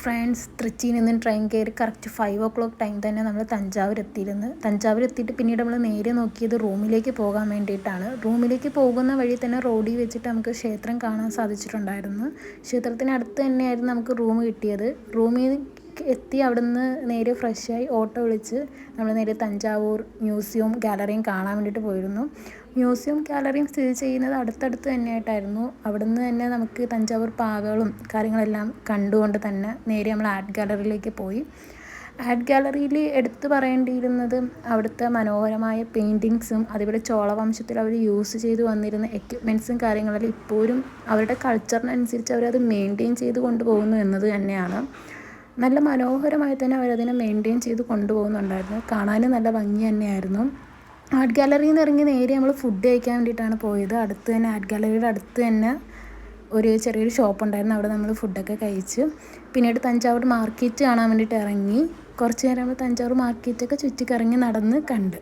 Friends, തൃച്ചിയിൽ നിന്ന് train കയറി correct 5 o'clock time തന്നെ നമ്മൾ തഞ്ചാവൂർ എത്തിയിട്ട് പിന്നീട് നമ്മൾ നേരെ നോക്കിയത് റൂമിലേക്ക് പോകാൻ വേണ്ടിയിട്ടാണ്. റൂമിലേക്ക് പോകുന്ന വഴി തന്നെ റോഡിൽ വെച്ചിട്ട് നമുക്ക് ക്ഷേത്രം കാണാൻ സാധിച്ചിട്ടുണ്ടായിരുന്നു. ക്ഷേത്രത്തിന് അടുത്ത് തന്നെയായിരുന്നു നമുക്ക് റൂം കിട്ടിയത്. റൂമിൽ എത്തി അവിടുന്ന് നേരെ ഫ്രഷായി ഓട്ടോ വിളിച്ച് നമ്മൾ നേരെ തഞ്ചാവൂർ മ്യൂസിയവും ഗാലറിയും കാണാൻ വേണ്ടിയിട്ട് പോയിരുന്നു. മ്യൂസിയം ഗാലറിയും സ്ഥിതി ചെയ്യുന്നത് അടുത്തടുത്ത് തന്നെയായിട്ടായിരുന്നു. അവിടുന്ന് തന്നെ നമുക്ക് തഞ്ചാവൂർ പാവകളും കാര്യങ്ങളെല്ലാം കണ്ടുകൊണ്ട് തന്നെ നേരെ നമ്മൾ ആർട്ട് ഗാലറിയിലേക്ക് പോയി. ആർട്ട് ഗാലറിയിൽ എടുത്തു പറയേണ്ടിയിരുന്നത് അവിടുത്തെ മനോഹരമായ പെയിൻറ്റിങ്സും അതുപോലെ ചോളവംശത്തിൽ അവർ യൂസ് ചെയ്ത് വന്നിരുന്ന എക്യുപ്മെൻറ്റ്സും കാര്യങ്ങളെല്ലാം ഇപ്പോഴും അവരുടെ കൾച്ചറിനനുസരിച്ച് അവരത് മെയിൻറ്റെയിൻ ചെയ്ത് കൊണ്ടുപോകുന്നു എന്നത് തന്നെയാണ്. നല്ല മനോഹരമായി തന്നെ അവരതിനെ മെയിൻറ്റെയിൻ ചെയ്ത് കൊണ്ടുപോകുന്നുണ്ടായിരുന്നു. കാണാനും നല്ല ഭംഗി തന്നെയായിരുന്നു. ആർട്ട് ഗാലറിയിൽ നിന്ന് ഇറങ്ങി നേരെ നമ്മൾ ഫുഡ് കഴിക്കാൻ വേണ്ടിയിട്ടാണ് പോയത്. അടുത്ത് തന്നെ ആർട്ട് ഗാലറിയുടെ അടുത്ത് തന്നെ ഒരു ചെറിയൊരു ഷോപ്പ് ഉണ്ടായിരുന്നു. അവിടെ നമ്മൾ ഫുഡൊക്കെ കഴിച്ച് പിന്നീട് തഞ്ചാവൂർ മാർക്കറ്റ് കാണാൻ വേണ്ടിയിട്ട് ഇറങ്ങി. കുറച്ച് നേരം നമ്മൾ തഞ്ചാവൂർ മാർക്കറ്റൊക്കെ ചുറ്റിക്കറങ്ങി നടന്ന് കണ്ട്.